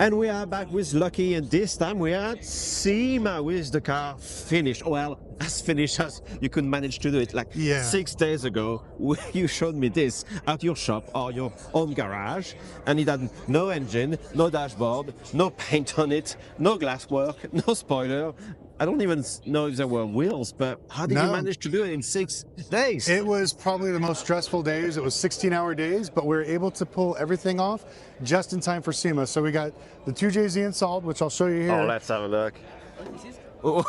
And we are back with Lucky, and this time we are at SEMA with the car finished. Well, as finished as you could manage to do it. Like Yeah. 6 days ago, you showed me this at your shop or your own garage, and it had no engine, no dashboard, no paint on it, no glasswork, no spoiler. I don't even know if there were wheels, but how did you manage to do it in 6 days? It was probably the most stressful days. It was 16-hour days, but we were able to pull everything off just in time for SEMA. So we got the 2JZ installed, which I'll show you here. Oh, let's have a look. Oh,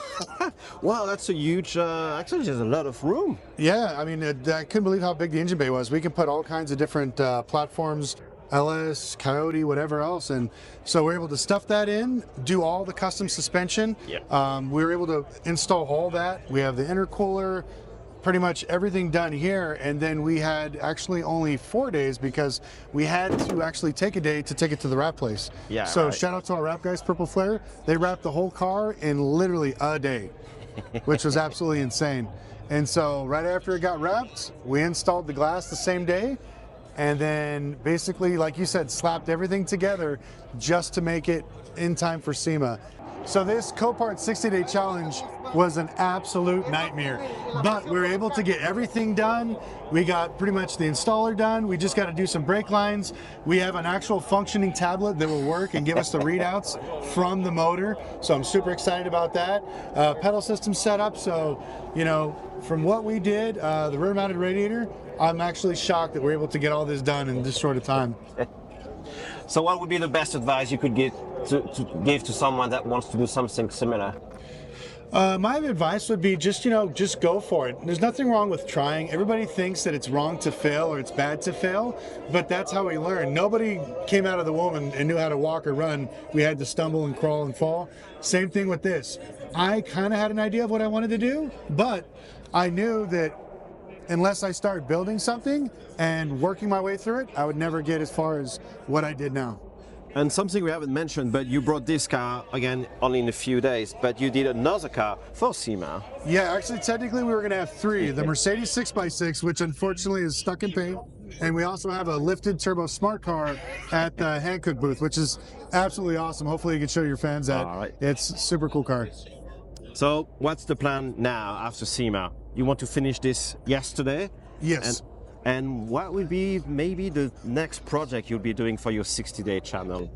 wow, that's a huge, actually there's a lot of room. Yeah, I mean, I couldn't believe how big the engine bay was. We can put all kinds of different platforms, LS, Coyote, whatever else. And so we're able to stuff that in, do all the custom suspension. Yep. We were able to install all that. We have the intercooler, pretty much everything done here. And then we had actually only 4 days because we had to actually take a day to take it to the wrap place. Yeah. So right. shout out to our wrap guys, Purple Flare. They wrapped the whole car in literally a day, which was absolutely insane. And so right after it got wrapped, we installed the glass the same day. And then basically, like you said, slapped everything together just to make it in time for SEMA. So this Copart 60-day challenge was an absolute nightmare, but we were able to get everything done. We got pretty much the installer done. We just got to do some brake lines. We have an actual functioning tablet that will work and give us the readouts from the motor. So I'm super excited about that. Pedal system set up. So, you know, from what we did, the rear mounted radiator, I'm actually shocked that we're able to get all this done in this short of time. So what would be the best advice you could give to someone that wants to do something similar? My advice would be just go for it. There's nothing wrong with trying. Everybody thinks that it's wrong to fail or it's bad to fail, but that's how we learn. Nobody came out of the womb and knew how to walk or run. We had to stumble and crawl and fall. Same thing with this. I kind of had an idea of what I wanted to do, but I knew that unless I start building something and working my way through it, I would never get as far as what I did now. And something we haven't mentioned, but you brought this car, again, only in a few days, but you did another car for SEMA. Yeah, actually, technically, we were going to have 3. The Mercedes 6x6, which unfortunately is stuck in paint. And we also have a lifted turbo smart car at the Hankook booth, which is absolutely awesome. Hopefully you can show your fans that. All right. It's a super cool car. So what's the plan now after SEMA? You want to finish this yesterday? Yes. And what will be maybe the next project you'll be doing for your 60-day channel?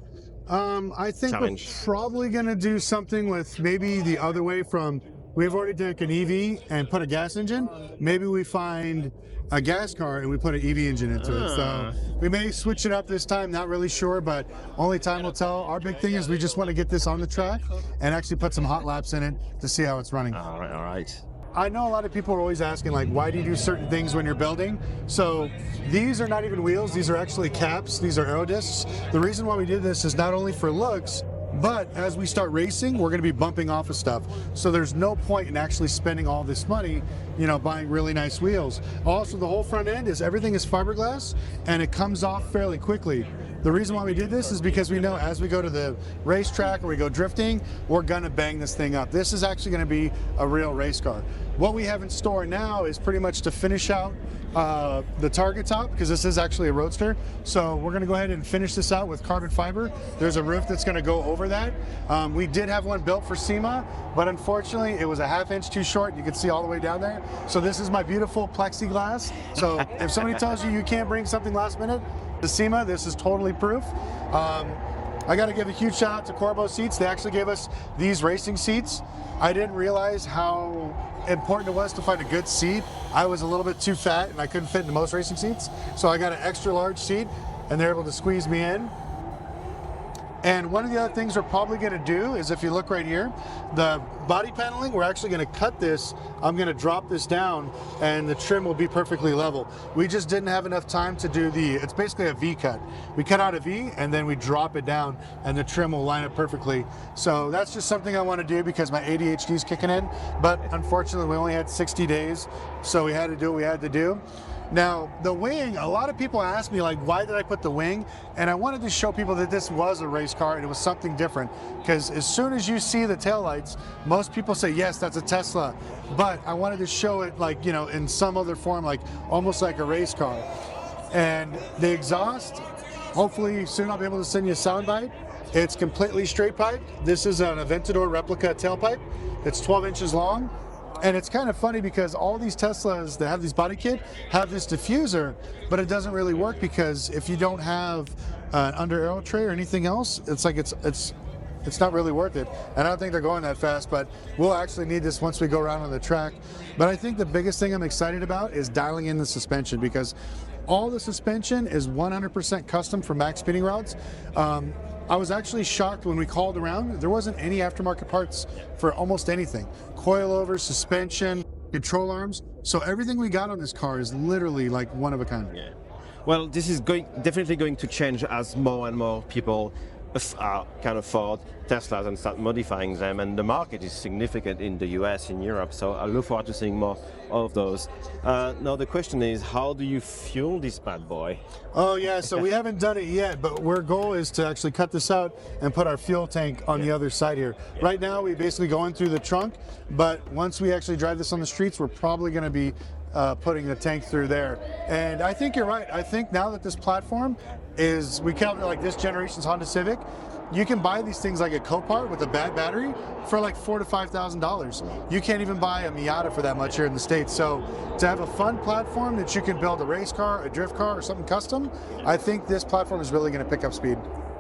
I think challenge? We're probably going to do something with maybe the other way from, we've already taken an EV and put a gas engine. Maybe we find a gas car and we put an EV engine into it. So we may switch it up this time, not really sure, but only time will tell. Our big thing is we just want to get this on the track and actually put some hot laps in it to see how it's running. All right. I know a lot of people are always asking, like, why do you do certain things when you're building? So these are not even wheels, these are actually caps, these are aero discs. The reason why we did this is not only for looks, but as we start racing, we're gonna be bumping off of stuff. So there's no point in actually spending all this money, buying really nice wheels. Also, the whole front end everything is fiberglass and it comes off fairly quickly. The reason why we did this is because we know as we go to the racetrack or we go drifting, we're gonna bang this thing up. This is actually gonna be a real race car. What we have in store now is pretty much to finish out the target top, because this is actually a roadster. So we're gonna go ahead and finish this out with carbon fiber. There's a roof that's gonna go over that. We did have one built for SEMA, but unfortunately it was a ½ inch too short. You can see all the way down there. So this is my beautiful plexiglass. So if somebody tells you can't bring something last minute to SEMA, this is totally proof. I got to give a huge shout out to Corbo Seats. They actually gave us these racing seats. I didn't realize how important it was to find a good seat. I was a little bit too fat and I couldn't fit into most racing seats. So I got an extra large seat and they're able to squeeze me in. And one of the other things we're probably going to do is, if you look right here, the body paneling, we're actually going to cut this. I'm going to drop this down and the trim will be perfectly level. We just didn't have enough time to do it's basically a V cut. We cut out a V and then we drop it down and the trim will line up perfectly. So that's just something I want to do because my ADHD is kicking in. But unfortunately, we only had 60 days, so we had to do what we had to do. Now, the wing, a lot of people ask me, like, why did I put the wing? And I wanted to show people that this was a race car and it was something different. Because as soon as you see the taillights, most people say, yes, that's a Tesla. But I wanted to show it, like, in some other form, like almost like a race car. And the exhaust, hopefully soon I'll be able to send you a soundbite. It's completely straight pipe. This is an Aventador replica tailpipe. It's 12 inches long. And it's kind of funny because all these Teslas that have these body kit have this diffuser, but it doesn't really work because if you don't have an under aero tray or anything else, it's like it's not really worth it. And I don't think they're going that fast, but we'll actually need this once we go around on the track. But I think the biggest thing I'm excited about is dialing in the suspension, because all the suspension is 100% custom for max speeding routes. I was actually shocked when we called around. There wasn't any aftermarket parts for almost anything. Coilovers, suspension, control arms. So everything we got on this car is literally like one of a kind. Yeah. Well, this is definitely going to change as more and more people can afford Teslas and start modifying them, and the market is significant in the US, in Europe, so I look forward to seeing more of those. Now the question is, how do you fuel this bad boy? Oh yeah, so we haven't done it yet, but our goal is to actually cut this out and put our fuel tank on the other side here. Right now we basically go in through the trunk, but once we actually drive this on the streets, we're probably going to be putting the tank through there. And I think you're right. I think now that this platform is, we count like this generation's Honda Civic, you can buy these things like a Copart with a bad battery for like $4,000 to $5,000. You can't even buy a Miata for that much here in the States. So to have a fun platform that you can build a race car, a drift car, or something custom, I think this platform is really going to pick up speed.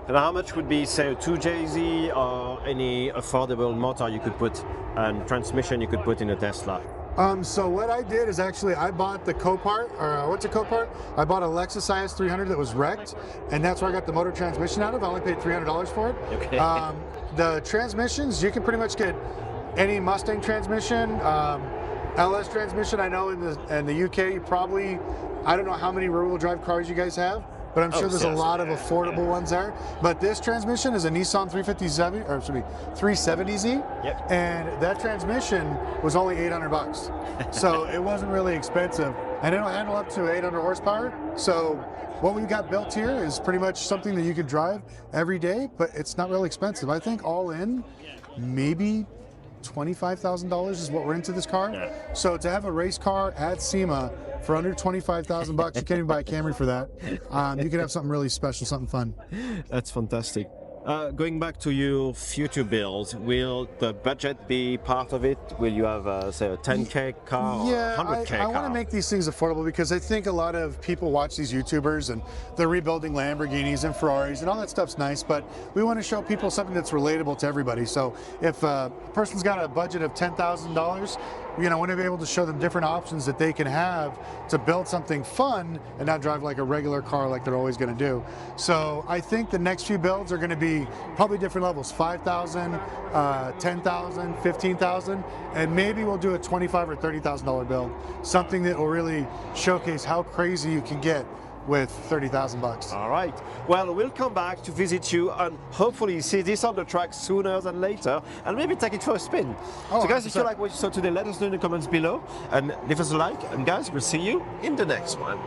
And how much would be, say, a 2JZ or any affordable motor you could put and transmission you could put in a Tesla? So what I did is actually I bought the Copart, or what's a Copart? I bought a Lexus IS 300 that was wrecked, and that's where I got the motor transmission out of. I only paid $300 for it. Okay. The transmissions, you can pretty much get any Mustang transmission, LS transmission. I know in the UK, probably, I don't know how many rear-wheel drive cars you guys have, but I'm sure there's a lot of affordable ones there. But this transmission is a Nissan 350Z, or excuse me, 370Z, Yep. and that transmission was only $800. So it wasn't really expensive, and it'll handle up to 800 horsepower. So what we've got built here is pretty much something that you could drive every day, but it's not really expensive. I think all in, maybe $25,000 is what we're into this car. Yeah. So to have a race car at SEMA for under $25,000, you can't even buy a Camry for that. You can have something really special, something fun. That's fantastic. Going back to your future builds, will the budget be part of it? Will you have, say, a 10K car Yeah, or 100K car? I want to make these things affordable because I think a lot of people watch these YouTubers and they're rebuilding Lamborghinis and Ferraris, and all that stuff's nice, but we want to show people something that's relatable to everybody. So if a person's got a budget of $10,000, I want to be able to show them different options that they can have to build something fun and not drive like a regular car like they're always going to do. So I think the next few builds are going to be probably different levels, 5,000, 10,000, 15,000, and maybe we'll do a $25,000 or $30,000 build, something that will really showcase how crazy you can get with $30,000. All right. Well, we'll come back to visit you and hopefully see this on the track sooner than later, and maybe take it for a spin. Oh, so guys, 100%. if you like what you saw today, let us know in the comments below and leave us a like. And guys, we'll see you in the next one.